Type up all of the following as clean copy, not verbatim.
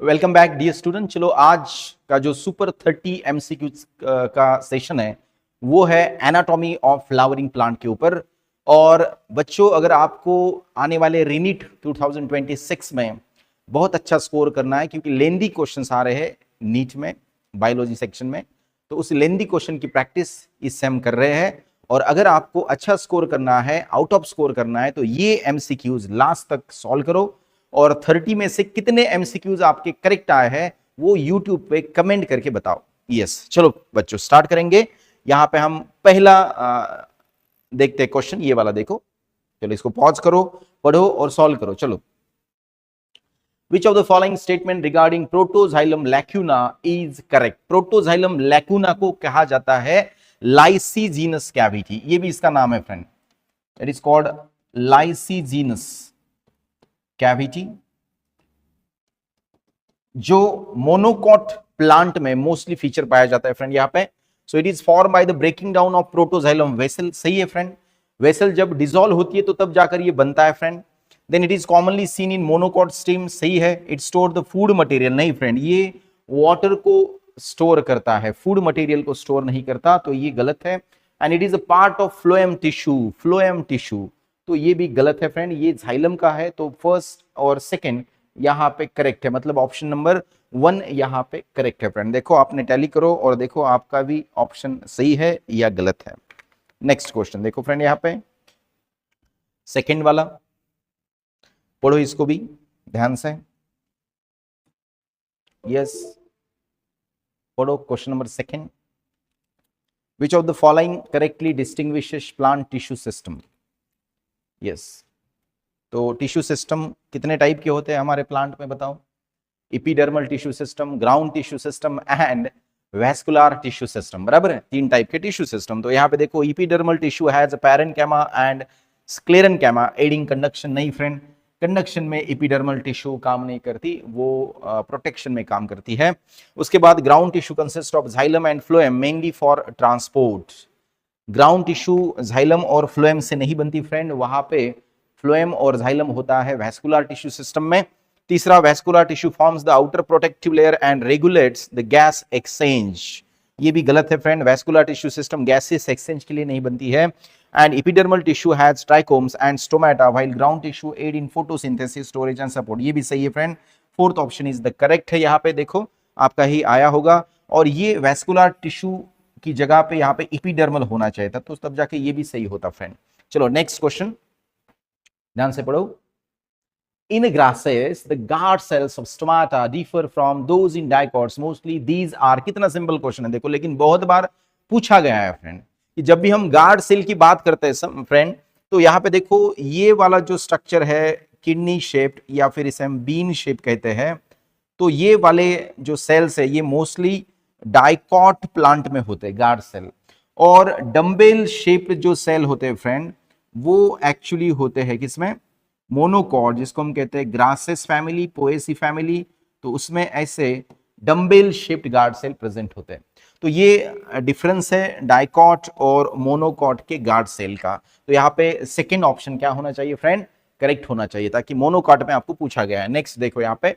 Welcome back dear student. चलो आज का जो सुपर 30 एमसीक्यू का सेशन है वो है एनाटॉमी ऑफ फ्लावरिंग प्लांट के ऊपर। और बच्चों, अगर आपको आने वाले रिनीट 2026 में बहुत अच्छा स्कोर करना है, क्योंकि लेंदी क्वेश्चंस आ रहे हैं नीट में बायोलॉजी सेक्शन में, तो उस लेंदी क्वेश्चन की प्रैक्टिस इससे हम कर रहे हैं। और अगर आपको अच्छा स्कोर करना है, आउट ऑफ स्कोर करना है, तो ये एमसीक्यूज लास्ट तक सॉल्व करो। और 30 में से कितने एमसीक्यूज आपके करेक्ट आए हैं वो यूट्यूब पे कमेंट करके बताओ। यस, चलो बच्चों स्टार्ट करेंगे। यहां पे हम पहला देखते हैं क्वेश्चन, ये वाला देखो। चलो इसको पॉज करो, पढ़ो और सॉल्व करो। चलो, Which of the following statement regarding Protoxylem lacuna is correct? Protoxylem lacuna को कहा जाता है लाइसीजीनस कैविटी, ये भी इसका नाम है friend. It is called lysigenous cavity, जो मोनोकॉट प्लांट में मोस्टली फीचर पाया जाता है फ्रेंड यहाँ पे। So it is form by the breaking down of protoxylem vessel. सही है फ्रेंड, वेसल जब डिसॉल्व होती है तो तब जाकर ये बनता है friend. Then it is commonly seen in monocot stem. सही है। It store the food material. नहीं फ्रेंड, ये वाटर को स्टोर करता है, फूड मटेरियल को स्टोर नहीं करता, तो ये गलत है। And it is a part of phloem tissue, phloem tissue, तो ये भी गलत है फ्रेंड। ये जाइलम का है, तो फर्स्ट और सेकंड यहाँ पे करेक्ट है, मतलब ऑप्शन नंबर 1 यहाँ पे करेक्ट है फ्रेंड। देखो आपने टैली करो और देखो आपका भी ऑप्शन सही है या गलत है। नेक्स्ट क्वेश्चन देखो फ्रेंड, यहाँ पे सेकंड वाला पढ़ो, इसको भी ध्यान से। यस, पढ़ो question number second. Which of the following correctly distinguishes plant tissue system? Yes, तो टिश्यू सिस्टम कितने टाइप के होते हैं हमारे प्लांट में बताओ? Epidermal tissue system, ground tissue system and vascular tissue system. बराबर है, 3 टाइप के टिश्यू सिस्टम। तो यहाँ पे देखो, epidermal tissue has parenchyma and sclerenchyma adding conduction. नहीं फ्रेंड, कंडक्शन में इपिडर्मल टिश्यू काम नहीं करती, वो प्रोटेक्शन में काम करती है। उसके बाद ground tissue consist of xylem and phloem mainly for transport. Ground tissue xylem और फ्लोएम से नहीं बनती फ्रेंड, वहां पे फ्लोएम और जाइलम होता है वैस्कुलर टिश्यू सिस्टम में। तीसरा, vascular tissue forms the outer protective layer and regulates the gas exchange. ये भी गलत है friend, vascular tissue system gases exchange के लिए नहीं बनती है। And epidermal tissue has trichomes and stomata while ground tissue aid in photosynthesis, storage and support. ये भी सही है friend, fourth option is the correct है। यहाँ पे देखो आपका ही आया होगा, और ये वैस्कुलर टिश्यू की जगह पे यहाँ पे एपिडर्मल होना चाहिए था, तो तब जाके ये भी सही होता फ्रेंड। चलो नेक्स्ट क्वेश्चन ध्यान से पढ़ो। In grasses, the guard cells of stomata differ from those in dicots. Mostly these are, कितना सिंपल क्वेश्चन है देखो, लेकिन बहुत बार पूछा गया है फ्रेंड कि जब भी हम गार्ड सेल की बात करते हैं फ्रेंड, तो यहाँ पे देखो ये वाला जो स्ट्रक्चर है किडनी शेप्ड, या फिर इसे हम बीन शेप कहते हैं, तो ये वाले जो सेल्स है ये मोस्टली डाइकॉट प्लांट में होते हैं गार्ड सेल। और डम्बेल शेप्ड जो सेल होते हैं फ्रेंड, वो एक्चुअली होते हैं किसमें? मोनोकॉट, जिसको हम कहते हैं ग्रासेस फैमिली, पोएसी फैमिली, तो उसमें ऐसे dumbbell shaped guard cell present होते हैं। तो ये डिफरेंस है डाइकॉट और मोनोकॉट के गार्ड सेल का। तो यहाँ पे सेकंड ऑप्शन क्या होना चाहिए फ्रेंड? करेक्ट होना चाहिए, ताकि मोनोकॉट में आपको पूछा गया है। नेक्स्ट देखो यहाँ पे,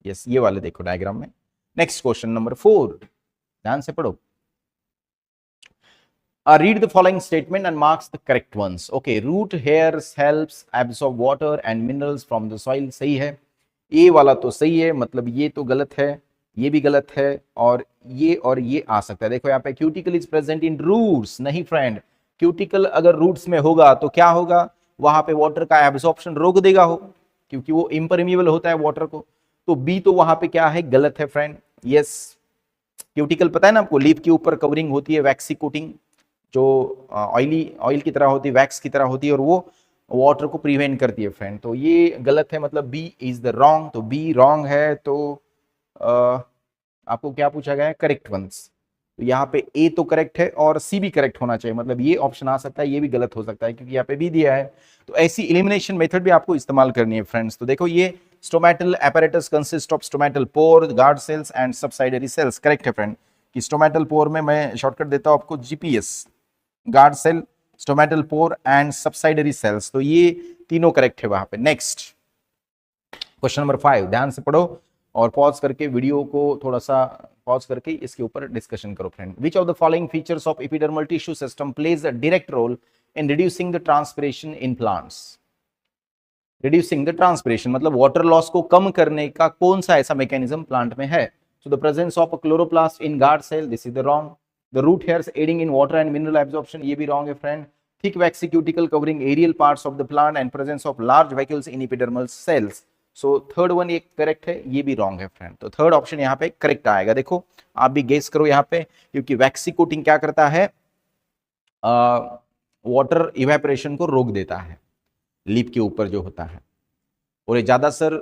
यस ये वाले देखो डायग्राम में। नेक्स्ट क्वेश्चन नंबर 4, ध्यान से पढ़ो। Read the following statement and marks the correct ones. Okay, root hairs helps absorb water and minerals from the soil. सही है, ये वाला तो सही है, मतलब ये तो गलत है, ये भी गलत है, और ये आ सकता है। देखो यहाँ पे cuticle is present in roots. नहीं फ्रेंड, क्यूटिकल अगर रूट्स में होगा तो क्या होगा? वहां पे वाटर का एब्जॉर्प्शन रोक देगा हो, क्योंकि वो इम्परमिएबल होता है वाटर को। तो बी तो वहां पे क्या है? गलत है फ्रेंड। यस, क्यूटिकल पता है ना आपको, लीफ के ऊपर कवरिंग होती है, वैक्सी कोटिंग, जो ऑयल की तरह होती है, वैक्स की तरह होती है, और वो वाटर को प्रिवेंट करती है फ्रेंड। तो ये गलत है, मतलब बी इज द रॉन्ग। तो बी रॉन्ग है, तो आपको क्या पूछा गया है? Correct ones. तो यहाँ पे ए तो करेक्ट है और सी भी करेक्ट होना चाहिए, मतलब ये ऑप्शन आ सकता है, ये भी गलत हो सकता है, क्योंकि यहाँ पे बी दिया है। तो ऐसी एलिमिनेशन मेथड भी आपको इस्तेमाल करनी है फ्रेंड्स। तो देखो, ये stomatal apparatus consist of stomatal pore, guard cells and subsidiary cells. Correct है फ्रेंड, कि स्टोमेटल पोर में मैं शॉर्टकट देता हूं आपको, GPS, guard cell, stomatal pore and subsidiary cells. तो ये तीनों करेक्ट है वहां पे। नेक्स्ट क्वेश्चन नंबर 5, ध्यान से पढ़ो। और पॉज करके वीडियो को थोड़ा सा पॉज करके इसके ऊपर डिस्कशन करो friend. Which of the following features of epidermal tissue system plays a direct role in reducing the transpiration in plants. Reducing the transpiration मतलब वाटर लॉस को कम करने का कौन सा ऐसा मैकेनिज्म प्लांट में है? So the presence of a chloroplast in guard cell, this is the wrong. The root hairs aiding in water and mineral absorption, ये भी रॉन्ग है friend. Thick waxy cuticle covering aerial parts of the plant and presence of large vacuoles in epidermal cells. So third one ये correct है, ये भी wrong है friend. तो third option यहाँ पे करेक्ट आएगा। देखो आप भी गेस करो यहाँ पे, क्योंकि वैक्सी कोटिंग क्या करता है? वाटर इवेपोरेशन को रोक देता है लीफ के ऊपर जो होता है, और ये ज्यादा सर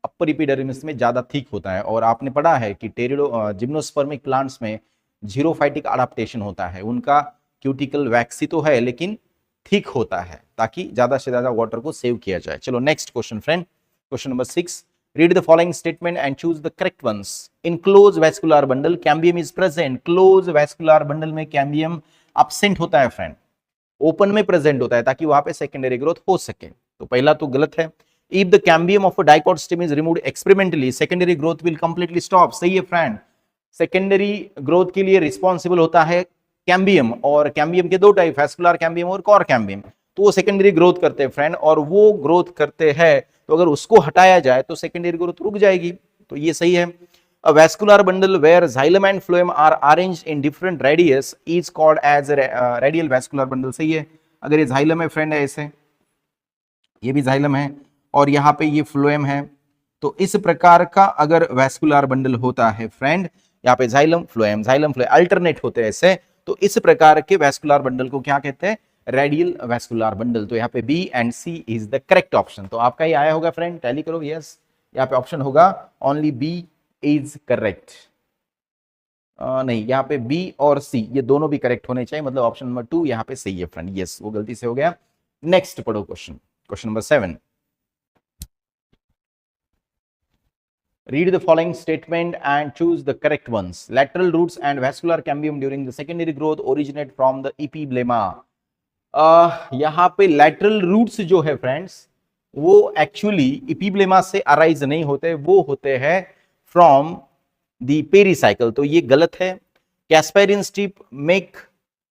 अपर एपिडर्मिस में ज्यादा थिक होता है। और आपने पढ़ा है कि जिम्नोस्पर्मिक प्लांट्स में जीरोफाइटिक अडाप्टेशन होता है, उनका क्यूटिकल वैक्सी तो है लेकिन थिक होता है ताकि ज्यादा से ज्यादा वाटर को सेव किया जाए। चलो next question friend, question number 6। Read the following statement and choose the correct ones. In close vascular bundle cambium is present. Close vascular bundle में कैम्बियम absent होता है फ्रेंड, ओपन में प्रेजेंट होता है ताकि वहां पे सेकेंडरी ग्रोथ हो सके। तो पहला तो गलत है। If the cambium of a dicot stem is removed experimentally secondary growth will completely stop. सही है फ्रेंड, सेकेंडरी ग्रोथ के लिए रिस्पॉन्सिबल होता है कैम्बियम, और कैम्बियम के दो टाइप, वैस्कुलर कैम्बियम और कोर कैम्बियम। तो वो सेकेंडरी ग्रोथ करते हैं फ्रेंड, और वो ग्रोथ करते हैं तो अगर उसको हटाया जाए तो सेकेंडरी ग्रोथ रुक जाएगी। तो ये सही है। A vascular bundle where xylem and phloem are arranged in different radius is called as a radial vascular bundle। सही है। अगर ये xylem है फ्रेंड ऐसे, ये भी xylem है और यहाँ पे ये phloem है, तो इस प्रकार का अगर vascular bundle होता है फ्रेंड, यहाँ पे xylem phloem अल्टरनेट होते हैं ऐसे, तो इस प्रकार के vascular bundle को क्या कहते हैं? Radial vascular bundle. तो यहाँ पे B and C is the correct option. तो आपका ही आया होगा फ्रेंड, टैली करो। यस, यहाँ पे ऑप्शन होगा ओनली बी इज करेक्ट। नहीं, यहाँ पे बी और सी ये दोनों भी करेक्ट होने चाहिए, मतलब ऑप्शन नंबर 2 यहाँ पे सही है फ्रेंड। यस, वो गलती से हो गया। नेक्स्ट पढ़ो question, question number 7। Read the following statement and choose the correct ones. Lateral roots and vascular cambium during the secondary growth originate from the epiblema. यहाँ पे lateral roots जो है फ्रेंड्स, वो एक्चुअली epiblema से arise नहीं होते, वो होते हैं फ्रॉम द पेरीसाइकल। तो ये गलत है। Casparian strip make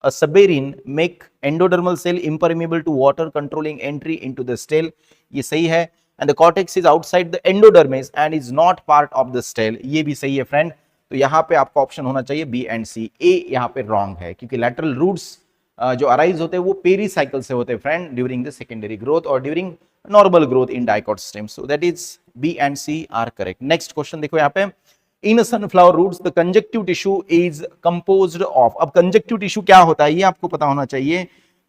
a suberin make endodermal cell impermeable to water controlling entry into the stele, ये सही है। and the cortex is outside the endodermis and is not part of the stele, ये भी सही है फ्रेंड। तो यहाँ पे आपका ऑप्शन होना चाहिए बी एंड सी। ए यहाँ पे रॉन्ग है, क्योंकि लैटरल रूट्स जो अराइज होते हैं वो पेरीसाइकल से होते हैं friend during the secondary growth और during normal growth in dicot stem. So that is B and C are correct. Next question देखो यहाँ पे, इन sunflower roots the conjunctive tissue is composed of। अब conjunctive tissue क्या होता है ये आपको पता होना चाहिए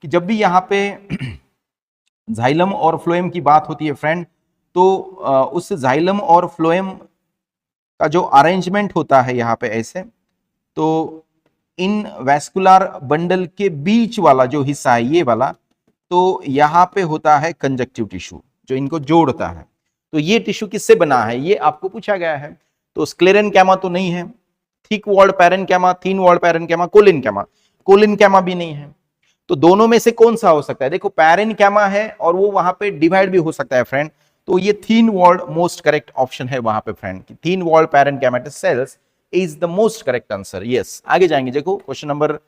कि जब भी यहाँ पे जाइलम और फ्लोएम की बात होती है फ्रेंड, तो उस जाइलम और फ्लोएम का जो अरेंजमेंट होता है यहाँ पे ऐसे, तो इन वैस्कुलर बंडल के बीच वाला जो हिस्सा है ये वाला, तो यहाँ पे होता है कंजक्टिव टिश्यू जो इनको जोड़ता है। तो ये टिश्यू किससे बना है ये आपको पूछा गया है। तो स्क्लेरेनकैमा तो नहीं है, थिक वॉल्ड पैरेनकैमा, थिन वॉल्ड पैरेनकैमा, कोलिनकैमा भी नहीं है। तो दोनों में से कौन सा हो सकता है? देखो पैरेनकैमा है और वो वहां पे डिवाइड भी हो सकता है फ्रेंड, तो ये thin walled most correct option है वहां पे friend. Thin walled parenchymatous cells is the most correct answer. Yes, आगे जाएंगे। देखो क्वेश्चन नंबर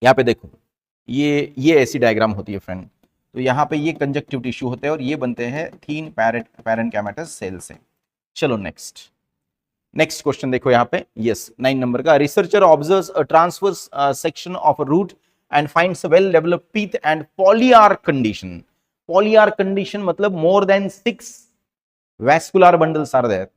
यहाँ पे देखो, ये ऐसी डायग्राम होती है फ्रेंड। तो यहाँ पे ये कंजक्टिव टिश्यू होते हैं और ये बनते हैं थिन पैरेनकैमेटस सेल से। चलो नेक्स्ट क्वेश्चन देखो यहाँ पे। यस, 9 नंबर का, researcher observes a transverse section of a root and finds a well developed pith and polyarch condition. Polyarch condition मतलब more than 6 vascular bundles are there,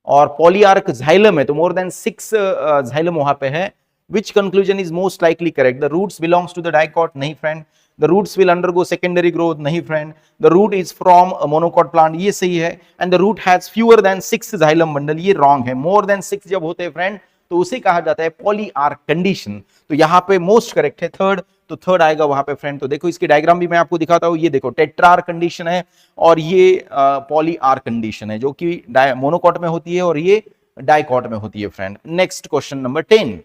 और polyarch xylem है तो मोर than 6 xylem वहां पे है। Which conclusion is most likely correct? The roots belongs to the dicot? नहीं friend. The roots will undergo secondary growth? नहीं friend. The root is from a monocot plant? ये सही है। And the root has fewer than 6 xylem bundle? ये wrong है। More than 6 जब होते हैं friend तो उसे कहा जाता है पॉलीआर्क कंडीशन। तो यहाँ पे मोस्ट करेक्ट है थर्ड, तो थर्ड आएगा वहां पे फ्रेंड। तो देखो इसकी डायग्राम भी मैं आपको दिखाता हूँ। ये देखो टेट्रार कंडीशन है और ये पॉलीआर्क कंडीशन है जो कि मोनोकॉट में होती है और ये डाइकॉट में होती है फ्रेंड। नेक्स्ट क्वेश्चन नंबर 10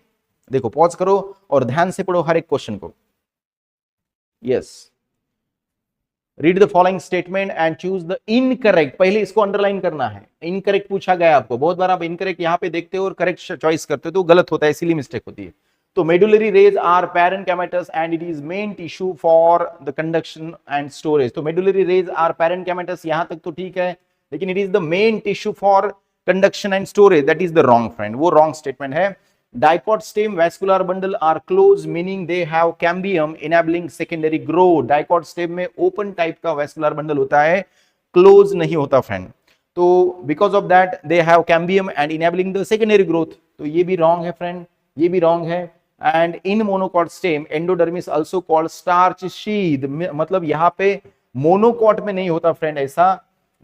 देखो, पॉज करो और ध्यान से पढ़ो हर एक क्वेश्चन को। Yes, read the following statement and choose the incorrect, पहले इसको अंडरलाइन करना है, इनकरेक्ट पूछा गया आपको, बहुत बार आप इनकरेक्ट यहां पे देखते हो और करेक्ट चॉइस करते हो तो गलत होता है, इसीलिए मिस्टेक होती है। तो medullary rays are parenchymatous and it is main tissue for the conduction and storage. तो मेडुलरी रेज आर पैरेन्काइमेटस, यहां तक तो ठीक है, लेकिन it is the main tissue for conduction and storage, that is the wrong friend, वो wrong statement है। Dicot stem vascular bundle are closed, meaning they have cambium enabling secondary growth. Dicot stem में open type का vascular bundle होता है, close नहीं होता friend. तो because of that they have cambium and enabling the secondary growth। तो ये भी wrong है फ्रेंड, ये भी wrong है। And in monocot stem endodermis also called starch sheath, मतलब यहाँ पे monocot में नहीं होता फ्रेंड ऐसा,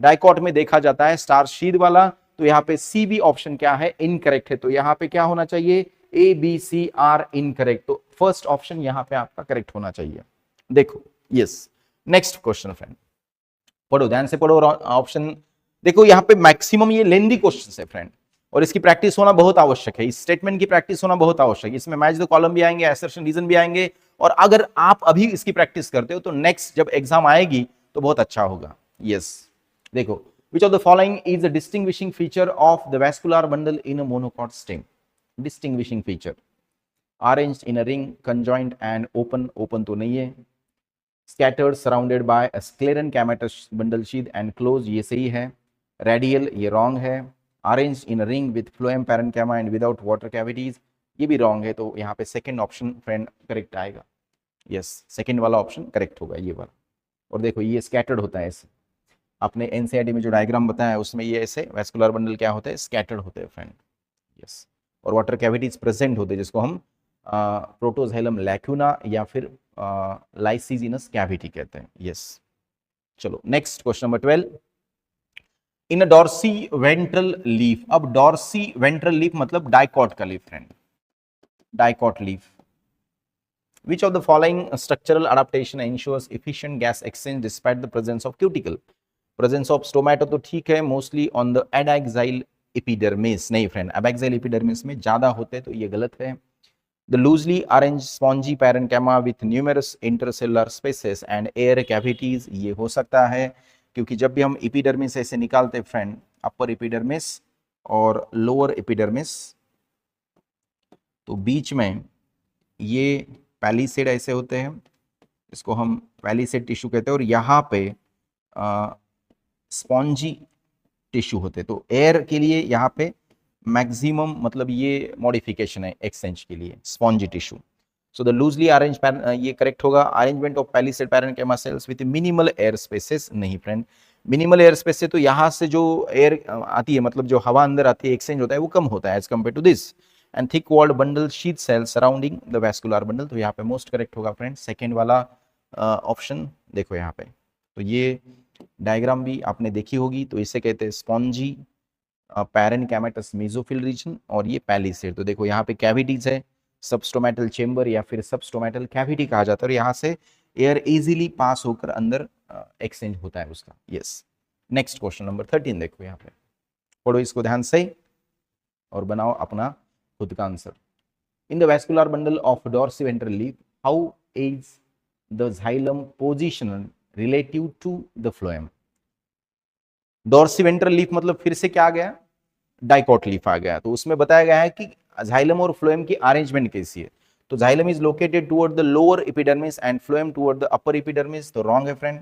डाइकॉट में देखा जाता है स्टार्च शीथ वाला। तो यहाँ पे सी बी ऑप्शन क्या है, इनकरेक्ट है। तो यहाँ पे क्या होना चाहिए, A B C are incorrect. तो फर्स्ट ऑप्शन यहाँ पे आपका करेक्ट होना चाहिए। देखो यस, नेक्स्ट क्वेश्चन फ्रेंड, पढ़ो ध्यान से पढ़ो ऑप्शन। देखो यहाँ पे मैक्सिमम ये लेंदी क्वेश्चन है फ्रेंड, और इसकी प्रैक्टिस होना बहुत आवश्यक है, इस स्टेटमेंट की प्रैक्टिस होना बहुत आवश्यक है। इसमें मैच द कॉलम भी आएंगे, असर्शन रीजन भी आएंगे, और अगर आप अभी इसकी प्रैक्टिस करते हो तो नेक्स्ट जब एग्जाम आएगी तो बहुत अच्छा होगा। यस देखो, which of the following is a distinguishing feature of the vascular bundle in a monocot stem? Distinguishing feature, arranged in a ring, conjoined and open, open तो नहीं है, scattered surrounded by a sclerenchymatous bundle sheath and closed, ये सही है, radial ये wrong है, arranged in a ring with phloem parenchyma and without water cavities, ये भी wrong है। तो यहाँ पे सेकेंड ऑप्शन फ्रेंड करेक्ट आएगा। यस, सेकेंड वाला ऑप्शन करेक्ट होगा ये वाला। और देखो ये स्कैटर्ड होता है ऐसे, आपने एनसीईआरटी में जो डायग्राम बताया उसमें ये ऐसे वैस्कुलर बंडल क्या होते हैं, स्कैटर्ड होते हैं फ्रेंड। यस, और वाटर कैविटीज प्रेजेंट होते हैं जिसको हम प्रोटोजाइलम लैक्यूना या फिर लाइसिजिनस कैविटी कहते हैं। यस चलो नेक्स्ट क्वेश्चन नंबर 12, इन अ डॉर्सी वेंट्रल लीफ। अब डॉर्सी वेंट्रल लीफ मतलब डाइकॉट का leaf friend, dicot leaf. Which of the following structural adaptation ensures efficient gas exchange despite the presence of cuticle? Presence of stomata तो ठीक है, mostly on the adaxile epidermis, नहीं friend, abaxile epidermis में ज्यादा होते तो ये गलत है। The loosely arranged spongy parenchyma with numerous intercellular spaces and air cavities, ये हो सकता है क्योंकि जब भी हम epidermis ऐसे निकालते फ्रेंड, upper epidermis और lower epidermis, तो बीच में ये पैलिसेड ऐसे होते हैं, इसको हम पैलिसेड टिश्यू कहते हैं, और यहाँ पे स्पॉन्जी टिश्यू होते हैं। तो एयर के लिए यहाँ पे मैक्सिमम मतलब ये मॉडिफिकेशन है एक्सचेंज के लिए, spongy tissue. So the loosely arrange, ये करेक्ट होगा। Arrangement of palisade parenchyma sales with minimal air spaces, नहीं फ्रेंड, मिनिमल एयर स्पेस से तो यहाँ से जो एयर आती है, मतलब जो हवा अंदर आती है, एक्सचेंज होता है, वो कम होता है as compare to this. And thick walled bundle sheath cell surrounding the vascular bundle, तो यहाँ पे मोस्ट करेक्ट होगा फ्रेंड सेकेंड वाला ऑप्शन। देखो यहाँ पे तो ये डायग्राम भी आपने देखी होगी, तो इसे कहते हैं स्पॉन्जी पैरेन्काइमेटस मेसोफिल रीजन, और ये पैलिसेड। तो देखो यहाँ पे कैविटीज है, सबस्टोमेटल चेंबर या फिर सबस्टोमेटल कैविटी कहा जाता है, और यहाँ से एयर इजीली पास होकर अंदर एक्सचेंज होता है उसका। यस, नेक्स्ट क्वेश्चन नंबर 13 देखो यहाँ पे, पढ़ो इसको ध्यान से और बनाओ अपना खुद का answer. In the vascular bundle of dorsiventral leaf, how is the xylem position relative to the phloem? Dorsiventral leaf मतलब फिर से क्या आ गया, डाइकॉट लीफ आ गया। तो उसमें बताया गया है कि जाइलम और फ्लोएम की अरेंजमेंट कैसी है। तो xylem is located toward the lower epidermis and phloem toward the upper epidermis, तो रॉन्ग है friend.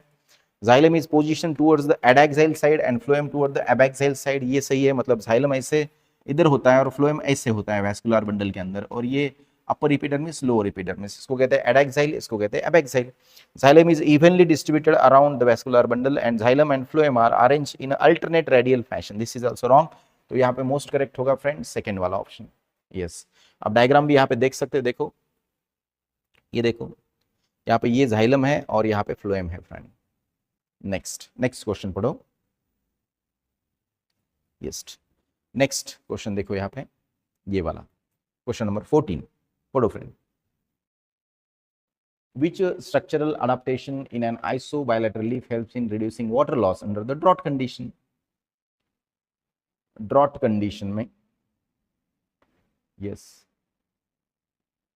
Xylem is position towards the adaxial side and phloem toward the abaxial side, ये सही है। मतलब जाइलम ऐसे इधर होता है और फ्लोएम ऐसे होता है वैस्कुलर बंडल के अंदर, और ये अपर एपिडर्मिस लोअर एपिडर्मिस, इसको कहते हैं एडाक्साइल, इसको कहते हैं abaxial. Xylem is evenly distributed around the vascular bundle and xylem and phloem are arranged in alternate radial fashion, this is also wrong. तो यहाँ पे मोस्ट करेक्ट होगा फ्रेंड सेकंड वाला ऑप्शन। यस, अब डायग्राम भी यहाँ पे देख सकते हैं, देखो ये देखो यहाँ पे ये जाइलम है और यहाँ पे फ्लोएम है फ्रेंड। नेक्स्ट क्वेश्चन पढ़ो। यस, नेक्स्ट क्वेश्चन देखो यहाँ पे, ये वाला क्वेश्चन नंबर 14 पढ़ो friend. Which structural adaptation in an isobilateral leaf helps in reducing water loss under the drought condition? Drought condition में, यस,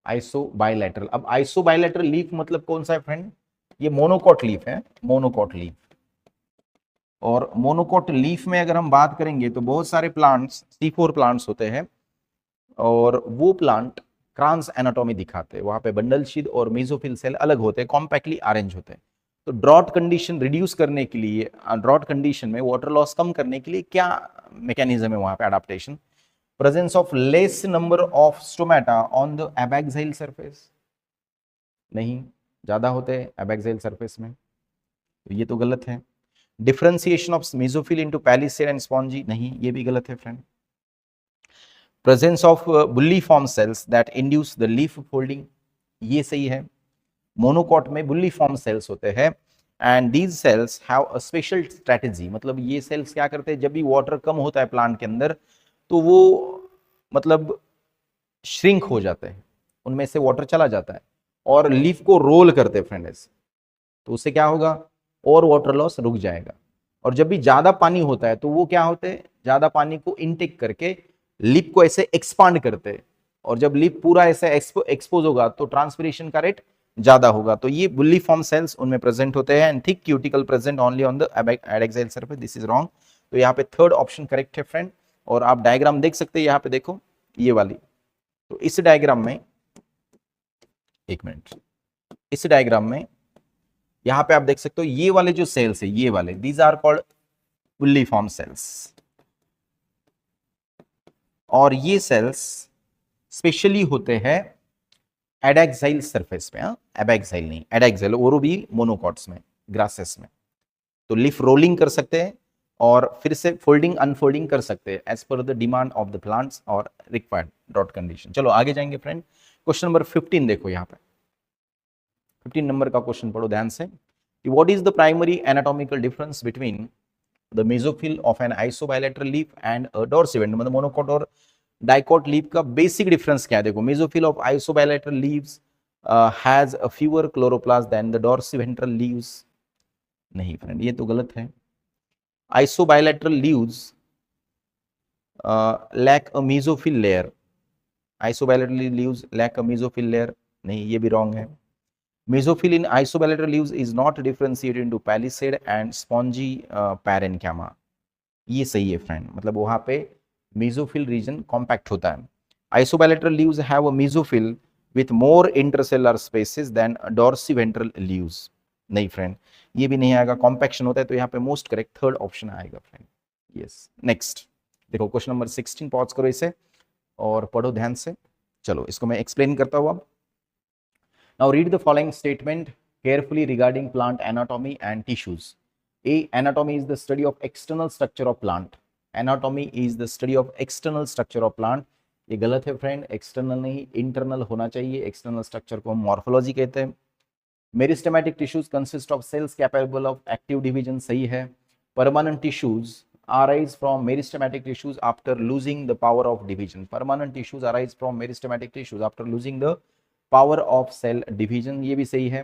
आइसोबाइलेटरल। अब आइसोबाइलेटरल लीफ मतलब कौन सा है फ्रेंड, ये मोनोकॉट लीफ है, मोनोकॉट लीफ। और मोनोकॉट लीफ में अगर हम बात करेंगे तो बहुत सारे प्लांट्स C4 प्लांट्स होते हैं, और वो प्लांट क्रांस एनाटॉमी दिखाते हैं। वहां पे बंडल शीथ और मेसोफिल सेल अलग होते हैं, कॉम्पैक्टली अरेंज होते हैं। तो ड्रॉट कंडीशन रिड्यूस करने के लिए, ड्रॉट कंडीशन में वाटर लॉस कम करने के लिए क्या मैकेनिज्म है वहां पे adaptation? Presence of less number of stomata on the abaxial surface, नहीं, ज्यादा होते हैं एबैक्साइल सरफेस में, तो ये तो गलत है। Differentiation of mesophyll into palisade and spongy, नहीं, ये भी गलत है friend. Presence of bulliform cells that induce the leaf folding, ये सही है। मोनोकॉट में बुल्लीफॉर्म सेल्स होते हैं, and these cells have a special strategy, मतलब ये सेल्स क्या करते हैं, जब भी वाटर कम होता है प्लांट के अंदर तो वो मतलब श्रिंक हो जाते हैं, उनमें से वाटर चला जाता है और लीफ को रोल करते हैं फ्रेंड ऐसे, तो उससे क्या होगा, और वाटर लॉस रुक जाएगा। और जब भी ज्यादा पानी होता है तो वो क्या होते हैं, ज्यादा पानी को इनटेक करके लिप को ऐसे एक्सपांड करते हैं, और जब लिप पूरा ऐसे एक्सपोज होगा तो ट्रांसपिरेशन का रेट ज्यादा होगा। तो ये बुल्लीफॉर्म सेल्स उनमें प्रेजेंट होते हैं, and thick cuticle present only on the adaxial surface, this is wrong. तो यहाँ पे थर्ड ऑप्शन करेक्ट है फ्रेंड। और आप डायग्राम देख सकते हैं, यहाँ पे देखो ये वाली, तो इस डायग्राम में, एक मिनट, इस डायग्राम में यहाँ पे आप देख सकते हो ये वाले जो सेल्स है, ये वाले, दीज आर कॉल्ड बुल्लीफॉर्म सेल्स। और ये सेल्स स्पेशली होते हैं एडैक्साइल सरफेस में, एबैक्साइल नहीं, एडैक्साइल, और भी मोनोकॉट्स में, ग्रासेस में। तो लीफ रोलिंग कर सकते हैं और फिर से फोल्डिंग अनफोल्डिंग कर सकते हैं as per the demand of the plants और रिक्वायर्ड ड्रॉट कंडीशन। चलो आगे जाएंगे फ्रेंड। क्वेश्चन नंबर 15 देखो, यहाँ पे 15 नंबर का क्वेश्चन पढ़ो ध्यान से। What is the primary anatomical difference between the mesophyll of an isobilateral leaf and a dorsiventral, मतलब मोनोकॉट और डाइकॉट लीफ का बेसिक डिफरेंस क्या है? देखो, mesophyll of isobilateral leaves has a fewer chloroplast than the dorsiventral leaves, नहीं friend, ये तो गलत है। Isobilateral leaves lack a mesophyll layer, isobilateral leaves lack a mesophyll layer, नहीं, ये भी रॉन्ग है। Mesophyll in isobilateral leaves is not differentiated into palisade and spongy parenchyma, ये सही है फ्रेंड, मतलब वहां पे मेसोफिल रीजन कॉम्पैक्ट होता है। Isobilateral leaves have a mesophyll with more intercellular spaces than dorsiventral leaves, नहीं फ्रेंड, ये भी नहीं आएगा, कॉम्पैक्शन होता है, तो यहाँ पे मोस्ट करेक्ट थर्ड ऑप्शन आएगा फ्रेंड। यस, नेक्स्ट देखो क्वेश्चन नंबर 16, पॉज करो इसे और पढ़ो ध्यान से। चलो इसको मैं एक्सप्लेन करता हूँ अब। Now read the following statement carefully regarding plant anatomy and tissues. A. Anatomy is the study of external structure of plant. Anatomy is the study of external structure of plant. ये गलत है friend, external नहीं, internal होना चाहिए। External structure को हम morphology कहते हैं। Meristematic tissues consist of cells capable of active division, सही है। Permanent tissues arise from meristematic tissues after losing the power of division. Permanent tissues arise from meristematic tissues after losing the power of cell division, ये भी सही है।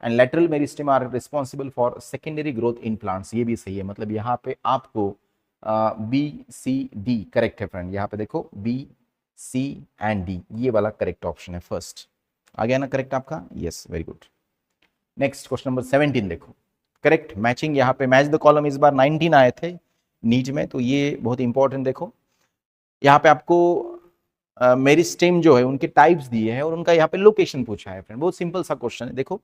And lateral meristem are responsible for secondary growth in plants, ये भी सही है। मतलब यहाँ पे आपको बी सी डी करेक्ट है फ्रेंड, यहाँ पे देखो बी सी एंड डी, ये वाला करेक्ट ऑप्शन है फर्स्ट। आ गया ना करेक्ट आपका? Yes, very good. Next question number 17 देखो, करेक्ट मैचिंग, यहाँ पे मैच द कॉलम इस बार 19 आए थे नीट में, तो ये बहुत इंपॉर्टेंट। देखो यहाँ पे आपको मेरिस्टेम जो है उनके टाइप्स दिए हैं और उनका यहाँ पे लोकेशन पूछा है फ्रेंड। बहुत सिंपल सा क्वेश्चन है। देखो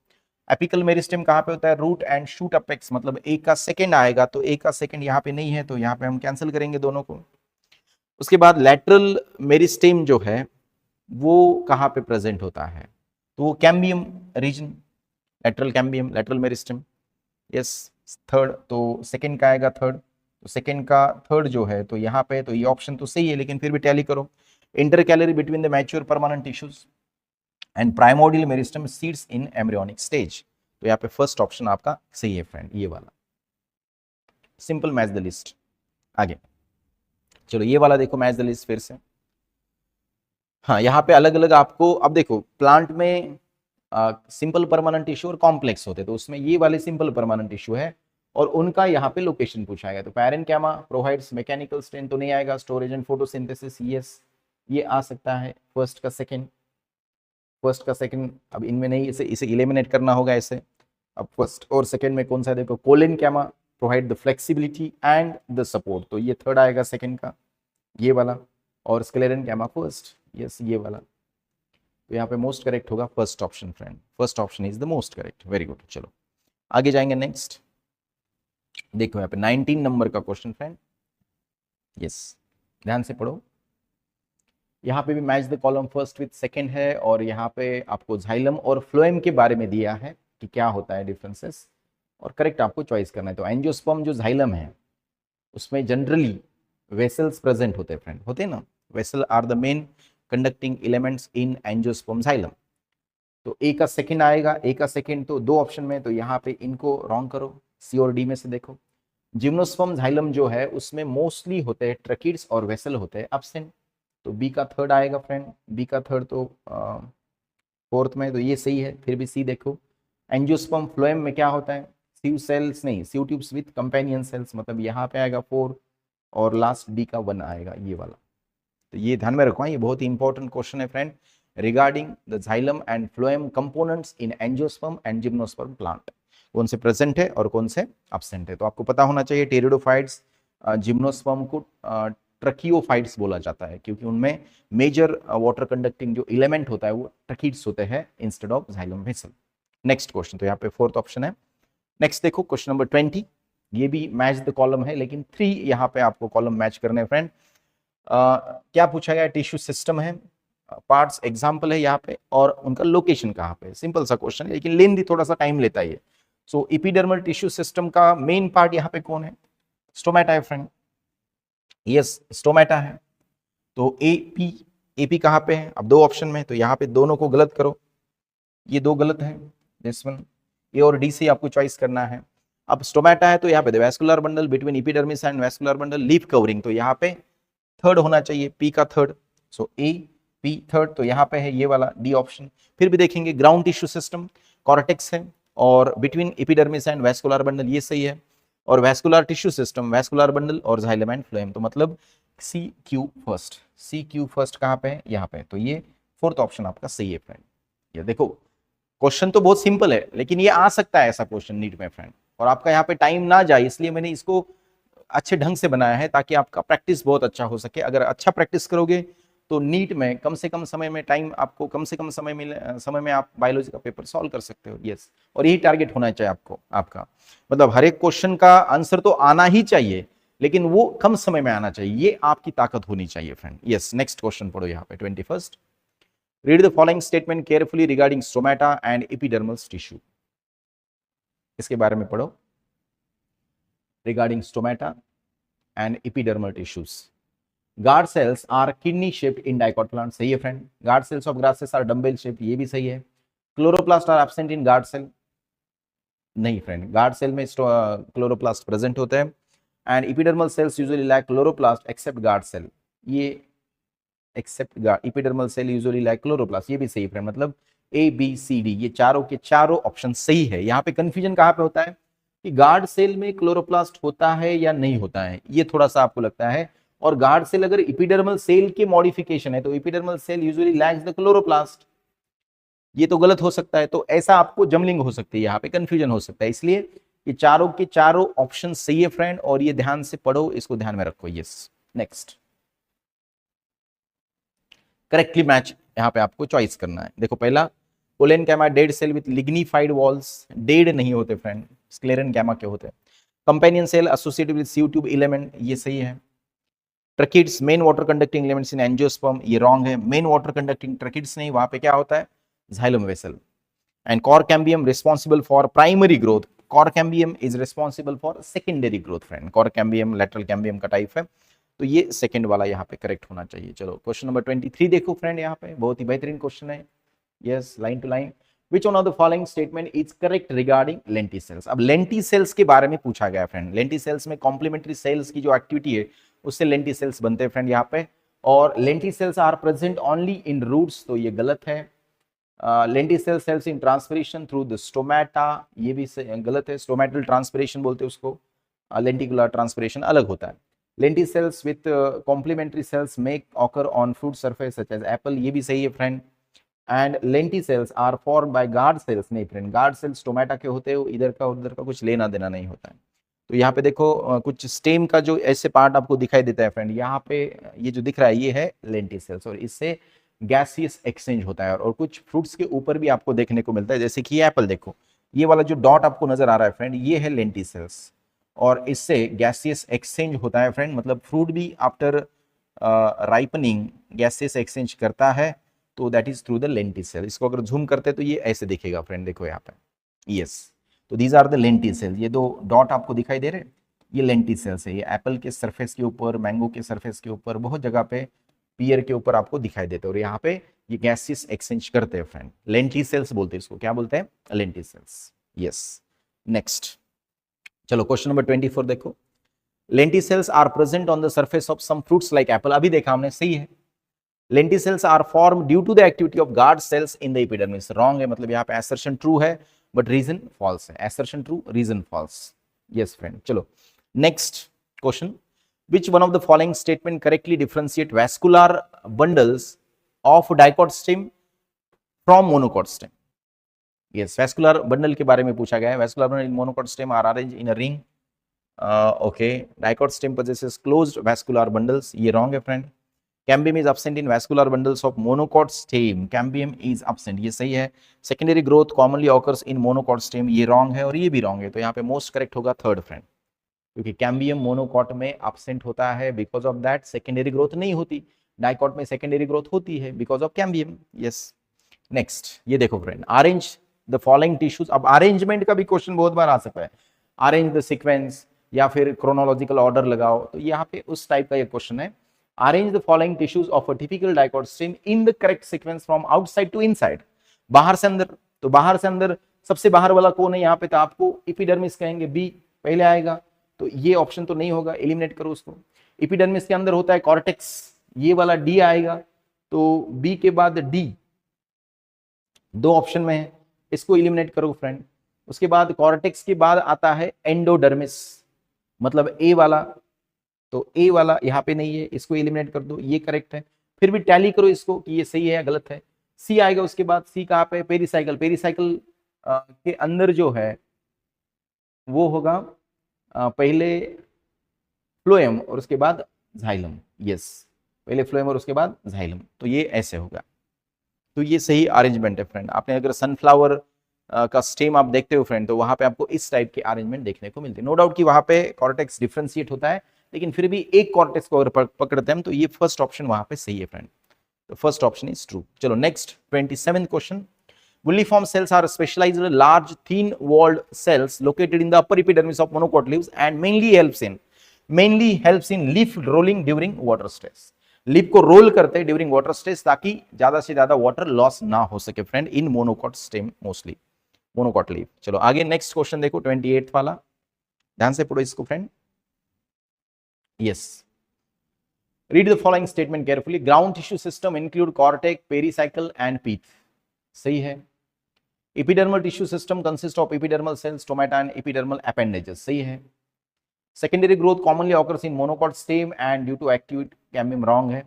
एपिकल मेरिस्टेम कहाँ पे होता है? रूट एंड शूट अपेक्स, मतलब एक का सेकंड आएगा, तो एक का सेकंड यहाँ पे नहीं है, तो यहाँ पे हम कैंसिल करेंगे दोनों को। उसके बाद लेटरल मेरिस्टेम जो है वो कहाँ पे प्रेजेंट होता है? तो वो cambium region, lateral cambium, lateral meristem. Yes, third, तो सेकंड का आएगा थर्ड, तो सेकंड का थर्ड जो है तो यहाँ पे, तो ये ऑप्शन तो सही है, लेकिन फिर भी टैली करो। Intercalary between the mature permanent tissues and primordial meristem seeds in embryonic stage, तो यहाँ पे फर्स्ट ऑप्शन आपका सही है फ्रेंड, ये वाला। Simple match the list. आगे चलो ये वाला देखो, मैच द लिस्ट फिर से। हाँ, यहाँ पे अलग अलग आपको, अब देखो प्लांट में सिंपल परमानेंट टिश्यू और कॉम्प्लेक्स होते हैं, तो उसमें ये वाले सिंपल परमानेंट टिश्यू है और उनका यहाँ पे लोकेशन पूछा गया। तो पैरेन्क्यामा प्रोवाइड्स मैकेनिकल स्ट्रेंथ, तो नहीं आएगा। स्टोरेज एंड फोटोसिंथेसिस, यस, ये आ सकता है फर्स्ट का सेकंड, फर्स्ट का सेकंड। अब इनमें नहीं, इसे इलिमिनेट करना होगा ऐसे। अब फर्स्ट और सेकेंड में कौन सा है, देखो collenchyma provide the flexibility and the support, तो ये थर्ड आएगा सेकेंड का, ये वाला, और स्क्लेरन कैमा फर्स्ट, यस ये वाला। तो यहाँ पे मोस्ट करेक्ट होगा first option friend, first option is the most correct, very good. चलो आगे जाएंगे नेक्स्ट, देखो यहाँ पे 19 नंबर का क्वेश्चन फ्रेंड, यस ध्यान से पढ़ो। यहाँ पे भी match the column first with second है, और यहाँ पे आपको झाइलम और फ्लोएम के बारे में दिया है कि क्या होता है डिफरेंसेस, और करेक्ट आपको चॉइस करना है। तो एंजियोस्पर्म जो झाइलम है उसमें जनरली वेसल्स प्रेजेंट होते हैं फ्रेंड, होते हैं ना, vessel are the main conducting elements in angiosperm xylem. तो ए का सेकंड आएगा, ए का सेकंड तो दो ऑप्शन में, तो यहाँ पे इनको रॉन्ग करो, सी और डी में से देखो। जिम्नोस्पर्म झाइलम जो है उसमें मोस्टली होते हैं ट्रकीड्स और वेसल होते हैं एब्सेंट, तो बी का थर्ड आएगा फ्रेंड, बी का थर्ड तो फोर्थ में, तो ये सही है। फिर भी सी देखो, एंजियोस्पर्म फ्लोएम में क्या होता है, सीव सेल्स नहीं, sieve tubes with companion cells, मतलब यहाँ पे आएगा 4 और लास्ट डी का 1 आएगा ये वाला। तो ये ध्यान में रखो, ये बहुत ही इंपॉर्टेंट क्वेश्चन है friend regarding the xylem and phloem components in angiosperm and gymnosperm plant, कौन से प्रेजेंट है और कौन से एब्सेंट है। तो आपको पता होना चाहिए टेरिडोफाइट्स जिम्नोस्पर्म को ट्रकियोफाइट्स बोला जाता है, क्योंकि उनमें मेजर वाटर कंडक्टिंग जो एलिमेंट होता है वो ट्रकीड्स होते हैं instead of xylem vessel. Next question, तो यहाँ पे फोर्थ ऑप्शन है। नेक्स्ट देखो क्वेश्चन नंबर 20, ये भी मैच द कॉलम है, लेकिन 3 यहाँ पे आपको कॉलम मैच करने हैं फ्रेंड। क्या पूछा गया, टिश्यू सिस्टम है, पार्ट्स एग्जाम्पल है यहाँ पे, और उनका लोकेशन कहाँ पे, सिंपल सा क्वेश्चन है लेकिन लेंथी थोड़ा सा टाइम लेता है ये। सो एपिडर्मल टिश्यू सिस्टम का मेन पार्ट यहाँ पे कौन है, स्टोमेटा है फ्रेंड, यस स्टोमेटा है। तो एपी, एपी कहाँ पे है, अब दो ऑप्शन में, तो यहाँ पे दोनों को गलत करो, ये दो गलत है, दिस वन, ए और डी से आपको चॉइस करना है। अब स्टोमेटा है तो यहाँ पे vascular bundle between epidermis and vascular bundle leaf covering, तो यहाँ पे थर्ड होना चाहिए, पी का third, so A P third, तो यहाँ पे है ये वाला डी ऑप्शन। फिर भी देखेंगे ग्राउंड टिश्यू सिस्टम कॉर्टेक्स है, और between epidermis and vascular bundle ये सही है, और vascular tissue system vascular bundle और झाइलम एंड फ्लोएम, तो मतलब C Q first, C Q first कहाँ पे है, यहाँ पे, तो ये फोर्थ ऑप्शन आपका सही है फ्रेंड। ये देखो क्वेश्चन तो बहुत सिंपल है, लेकिन ये आ सकता है ऐसा क्वेश्चन नीट में फ्रेंड, और आपका यहाँ पे टाइम ना जाए इसलिए मैंने इसको अच्छे ढंग से बनाया है ताकि आपका प्रैक्टिस बहुत अच्छा हो सके। अगर अच्छा प्रैक्टिस करोगे तो नीट में कम से कम समय में टाइम आपको कम से कम समय में आप बायोलॉजी का पेपर सॉल्व कर सकते हो, यस। और यही टारगेट होना चाहिए आपको, आपका मतलब हर एक क्वेश्चन का आंसर तो आना ही चाहिए, लेकिन वो कम समय में आना चाहिए, ये आपकी ताकत होनी चाहिए फ्रेंड, यस। नेक्स्ट क्वेश्चन पढ़ो यहाँ पे 21st, read the following statement carefully regarding stomata and epidermal tissue, इसके बारे में पढ़ो, regarding stomata and epidermal tissues. Guard cells are kidney shaped in dicot plants, सही है friend. Guard cells of grasses are dumbbell shaped, ये भी सही है। Chloroplast are absent in guard cell, नहीं फ्रेंड, guard cell में chloroplast present होते हैं। And epidermal cells usually lack chloroplast except guard cell, ये except guard epidermal cell usually lack chloroplast, ये भी सही फ्रेंड, मतलब A B C D ये चारों के चारों ऑप्शन सही है। यहाँ पे कंफ्यूजन कहाँ पे होता है कि गार्ड सेल में क्लोरोप्लास्ट होता है या नहीं होता है, ये थोड़ा सा आपको लगता है, और गार्ड सेल अगर एपिडर्मल सेल के मॉडिफिकेशन है तो epidermal cell usually lacks the chloroplast, ये तो गलत हो सकता है, तो ऐसा आपको जमलिंग हो सकती है, यहाँ पे कंफ्यूजन हो सकता है, इसलिए ये चारों के चारों ऑप्शन सही है फ्रेंड, और ये ध्यान से पढ़ो, इसको ध्यान में रखो, यस। नेक्स्ट करेक्टली मैच यहाँ पे आपको चॉइस करना है। देखो पहला collenchyma dead cell with lignified walls, dead नहीं होते फ्रेंड, स्क्लेरन कैमा के होते हैं। Companion cell associated with sieve tube element, ये सही है। Tracheids main water conducting elements in angiosperm, ये रॉन्ग है, मेन वाटर कंडक्टिंग ट्रकीड्स नहीं, वहां पे क्या होता है xylem vessel. And cork cambium responsible for primary growth, cork cambium is responsible for secondary growth friend, cork cambium lateral cambium का type है, तो ये सेकंड वाला यहाँ पे करेक्ट होना चाहिए। चलो क्वेश्चन नंबर 23 देखो फ्रेंड, यहाँ पे बहुत ही बेहतरीन क्वेश्चन है, yes, line to line. Which one of the following statement is correct regarding lenticels? अब lenticels के बारे में पूछा गया फ्रेंड, lenticels में कॉम्प्लीमेंट्री सेल्स की जो एक्टिविटी है उससे lenticels बनते हैं फ्रेंड यहाँ पे, और lenticels are present only in roots, तो ये गलत है। lenticel cells in transpiration through the stomata, ये भी गलत है, स्टोमेटल ट्रांसपिरेशन बोलते हैं उसको, lenticular transpiration अलग होता है। lenticels with complementary cells make occur on fruit surface such as apple, ये भी सही है friend. And lenticels are form by guard cells. नहीं फ्रेंड, गार्ड सेल्स टोमेटा के होते हैं, इधर का उधर का कुछ लेना देना नहीं होता है। तो यहाँ पे देखो कुछ स्टेम का जो ऐसे पार्ट आपको दिखाई देता है फ्रेंड, यहाँ पे ये जो दिख रहा है ये है लेंटिसेल्स, और इससे गैसियस एक्सचेंज होता है। और कुछ फ्रूट्स के ऊपर भी आपको देखने को मिलता है, जैसे कि एप्पल देखो, ये वाला जो डॉट आपको नजर आ रहा है फ्रेंड, ये है लेंटिसेल्स, और इससे गैसियस एक्सचेंज होता है फ्रेंड। मतलब फ्रूट भी आफ्टर राइपनिंग गैसियस एक्सचेंज करता है, तो that is through the lenticel. इसको अगर झूम करते तो ये ऐसे दिखेगा फ्रेंड, देखो यहाँ पे, यस। तो दीज आर द लेंटिसेल, ये दो डॉट आपको दिखाई दे रहे हैं, ये लेंटिसेल्स है। ये एप्पल के सरफेस के ऊपर, मैंगो के सरफेस के ऊपर, बहुत जगह पे, पियर के ऊपर आपको दिखाई देते हैं, और यहाँ पे ये गैसियस एक्सचेंज करते हैं फ्रेंड। लेंटिसेल्स बोलते हैं इसको, क्या बोलते हैं? Lenticels, yes. नेक्स्ट चलो क्वेश्चन नंबर 24 देखो। Lenticels are present on the surface of some fruits like apple. अभी देखा हमने, सही है। Lenticels are form due to the activity of guard cells in the epidermis. Wrong है, मतलब यहाँ पे असर्शन ट्रू है बट रीजन फॉल्स है। Assertion true, reason false, yes friend. चलो next question. Which one of the following statement correctly differentiate vascular bundles of dicot stem from monocot stem? Yes, vascular bundle के बारे में पूछा गया है। Vascular bundle in monocot stem are arranged in a ring. Okay, dicot stem possesses closed vascular bundles. ये wrong है friend. Cambium is absent in vascular bundles of monocot stem. Cambium is absent, ये सही है। Secondary growth commonly occurs in monocot stem, ये wrong है, और ये भी wrong है। तो यहाँ पे most correct होगा थर्ड फ्रेंड, क्योंकि कैम्बियम मोनोकॉट में एब्सेंट होता है, because of that secondary growth नहीं होती। डाइकॉट में सेकेंडरी ग्रोथ होती है because of cambium, yes. Next ये देखो friend, arrange the following tissues. अब अरेंजमेंट का भी क्वेश्चन बहुत बार आ सकता है, अरेंज द सीक्वेंस या फिर क्रोनोलॉजिकल ऑर्डर लगाओ, तो यहाँ पे उस टाइप का ये क्वेश्चन है। Arrange the following tissues of a typical dicot stream in the correct sequence from outside to inside. बाहर से अंदर, तो बाहर से अंदर सबसे बाहर वाला कौन है यहाँ पे? तो आपको एपिडर्मिस कहेंगे, बी पहले आएगा, तो ये ऑप्शन तो नहीं होगा, एलिमिनेट करो उसको। एपिडर्मिस के अंदर होता है कॉर्टेक्स, ये वाला डी आएगा, तो बी के बाद डी दो ऑप्शन में है, इसको एलिमिनेट करो फ्रेंड। उसके बाद कॉर्टेक्स के बाद आता है एंडोडर्मिस, मतलब ए वाला, तो ए वाला यहाँ पे नहीं है, इसको एलिमिनेट कर दो, ये करेक्ट है। फिर भी टैली करो इसको कि ये सही है या गलत है। सी आएगा उसके बाद, सी कहाँ पे? पेरिसाइकल। पेरिसाइकल के अंदर जो है वो होगा पहले फ्लोएम और उसके बाद जाइलम, यस, पहले फ्लोएम और उसके बाद जाइलम, तो ये ऐसे होगा। तो ये सही अरेंजमेंट है फ्रेंड। आपने अगर सनफ्लावर का स्टेम आप देखते हो फ्रेंड, तो वहां पे आपको इस टाइप के अरेंजमेंट देखने को मिलते हैं। नो डाउट कि वहां पे कॉर्टेक्स डिफरेंशिएट होता है, लेकिन फिर भी एक कॉर्टेक्स को अगर पकड़ते हैं तो ये फर्स्ट ऑप्शन वहां पे सही है फ्रेंड, तो फर्स्ट ऑप्शन इज ट्रू। चलो next 27th question. Villiform cells are specialized large thin walled cells located in the upper epidermis of monocot leaves and mainly helps in leaf rolling during water stress. Leaf को role करते हैं during water stress, ताकि ज्यादा से ज्यादा water loss ना हो सके friend in monocot stem, mostly monocot leaf. चलो आगे नेक्स्ट क्वेश्चन देखो 28th वाला, ध्यान से पढ़ो इसको friend. Yes, read the following statement carefully. Ground tissue system include cortex, pericycle and pith, सही है। Epidermal tissue system consist of epidermal cells, stomata and epidermal appendages, सही है। Secondary growth commonly occurs in monocot stem and due to active cambium, wrong है।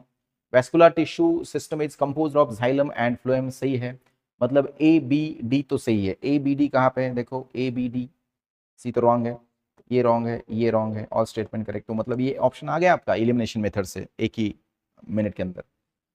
Vascular tissue system is composed of xylem and phloem, सही है। मतलब ए B D तो सही है। ए B D कहाँ पे है? देखो ए बी डी, सी तो रॉन्ग है, ये रॉन्ग है, ये रॉन्ग है, ऑल स्टेटमेंट करेक्ट। तो मतलब ये ऑप्शन आ गया आपका एलिमिनेशन मेथड से एक ही मिनट के अंदर,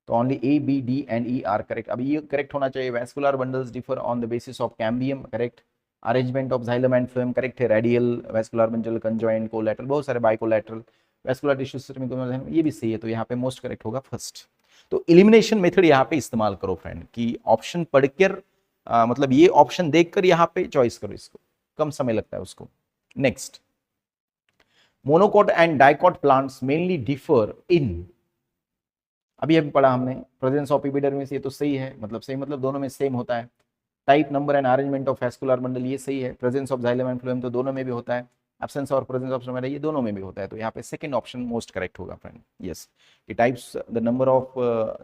तो only A B D and E are correct. अब ये करेक्ट होना चाहिए। Vascular bundles differ on the basis of cambium, correct. Arrangement of xylem and phloem, correct है। Radial vascular bundle, conjoint, collateral, बहुत सारे बाइकोलैटरल। वैस्कुलर टिश्यू सिस्टम, ये भी सही है, तो यहाँ पे मोस्ट करेक्ट होगा फर्स्ट। तो एलिमिनेशन मेथड यहाँ पे इस्तेमाल करो फ्रेंड, कि ऑप्शन पढ़कर मतलब ये ऑप्शन देखकर यहाँ पे चॉइस करो, इसको कम समय लगता है उसको। Next, monocot and dicot plants mainly differ in, अभी पढ़ा हमने, प्रेजेंस ऑफ एपिडर्मिस, ये तो सही है, मतलब सही मतलब दोनों में सेम होता है। Type, number and arrangement of vascular bundle, ये सही है। Presence of xylem and phloem तो दोनों में भी होता है। एब्सेंस और प्रेजेंस ऑफ स्टोमेटा, ये दोनों में भी होता है, तो यहाँ पे सेकंड ऑप्शन मोस्ट करेक्ट होगा फ्रेंड। यस, कि types, the number of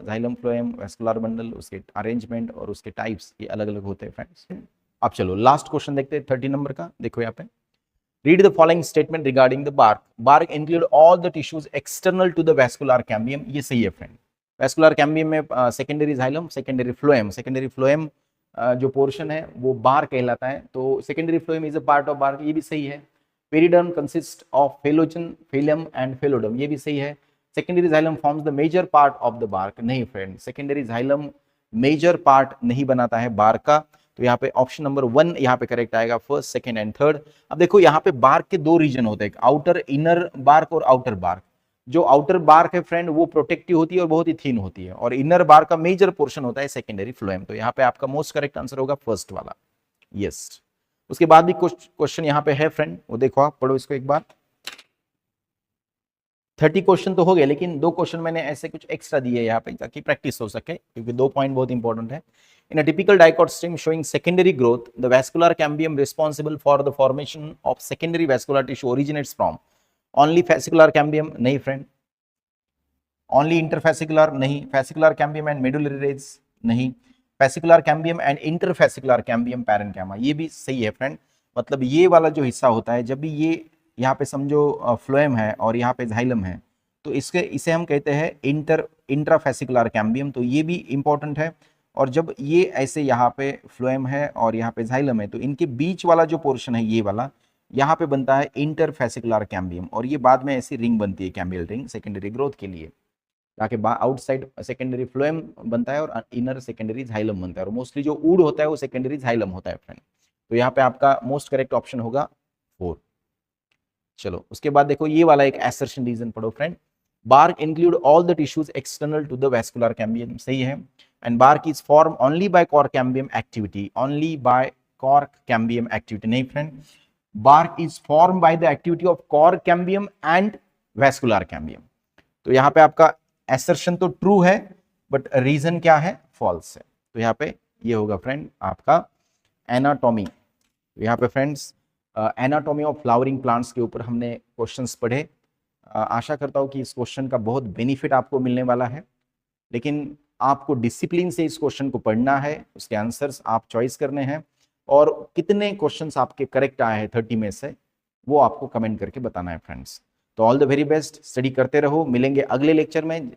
xylem, phloem, vascular bundle, उसके अरेंजमेंट और उसके टाइप्स, ये अलग अलग होते हैं फ्रेंड्स। अब चलो लास्ट क्वेश्चन देखते हैं 30 नंबर का। देखो यहाँ पे, read the following statement regarding the bark. Bark include all the tissues external to the vascular cambium, ये सही है फ्रेंड। वैस्कुलर कैम्बियम में secondary xylem, secondary phloem, secondary phloem जो पोर्शन है वो बार कहलाता है, तो secondary phloem is a part of bark, ये भी सही है। Periderm consist of phellogen, phellem and phelloderm, ये भी सही है। Secondary xylem forms the major part of the bark, नहीं friend, secondary xylem major part नहीं बनाता है बार्क का। तो यहाँ पे ऑप्शन नंबर 1 यहाँ पे करेक्ट आएगा, फर्स्ट, सेकंड एंड थर्ड। अब देखो यहाँ पे बार्क के दो रीजन होते हैं, आउटर इनर बार्क और आउटर बार्क। जो आउटर बार्क है फ्रेंड वो प्रोटेक्टिव होती है और बहुत ही थीन होती है, और इनर बार्क का मेजर पोर्शन होता है सेकेंडरी फ्लोएम। तो यहाँ पे आपका मोस्ट करेक्ट आंसर होगा फर्स्ट वाला, यस। उसके बाद भी कुछ क्वेश्चन यहाँ पे है फ्रेंड, वो देखो आप पढ़ो इसको एक बार। 30 क्वेश्चन तो हो गए, लेकिन 2 क्वेश्चन मैंने ऐसे कुछ एक्स्ट्रा दिए यहाँ पे ताकि प्रैक्टिस हो सके, क्योंकि 2 पॉइंट बहुत इंपॉर्टेंट है। In a typical dicot stream showing secondary growth, the vascular cambium responsible for the formation of secondary vascular tissue originates from only fascicular cambium, नहीं फ्रेंड। ओनली इंटरफैसिकुलर, नहीं। Fascicular cambium and medullary rays, नहीं। Fascicular cambium and interfascicular cambium parenchyma, ये भी सही है friend. मतलब ये वाला जो हिस्सा होता है, जब भी ये यहाँ पे समझो फ्लोएम है और यहाँ पे जाइलम है, तो इसे हम कहते हैं इंट्राफैसिकुलर कैम्बियम, तो ये भी इंपॉर्टेंट है। और जब ये ऐसे यहाँ पे फ्लोएम है और यहाँ पे जाइलम है, तो इनके बीच वाला जो पोर्शन है ये वाला, यहाँ पे बनता है इंटरफैसिकुलर कैम्बियम, और ये बाद में ऐसी रिंग बनती है, कैम्बियल रिंग, सेकेंडरी ग्रोथ के लिए। ताकि आउटसाइड सेकेंडरी फ्लोएम बनता है और इनर सेकेंडरी जाइलम बनता है, और मोस्टली जो ऊड होता है वो सेकेंडरी जाइलम होता है फ्रेंड। तो यहाँ पे आपका मोस्ट करेक्ट ऑप्शन होगा 4। चलो उसके बाद देखो ये वाला एक असर्शन रीजन पढ़ो friend. Bark include all the tissues external to the vascular cambium, सही है। And bark is form only by cork cambium activity, only by cork cambium activity, नहीं friend. Bark is form by the activity of cork cambium and vascular cambium. तो यहाँ पे आपका assertion तो true है, but reason क्या है, false है। तो यहाँ पे ये होगा फ्रेंड आपका एनाटॉमी। यहाँ पे friends anatomy of flowering plants के ऊपर हमने क्वेश्चंस पढ़े। आशा करता हूँ कि इस क्वेश्चन का बहुत बेनिफिट आपको मिलने वाला है, लेकिन आपको डिसिप्लिन से इस क्वेश्चन को पढ़ना है, उसके आंसर्स आप चॉइस करने हैं, और कितने क्वेश्चंस आपके करेक्ट आए हैं 30 में से वो आपको कमेंट करके बताना है फ्रेंड्स। तो all the very best, study करते रहो, मिलेंगे अगले लेक्चर में।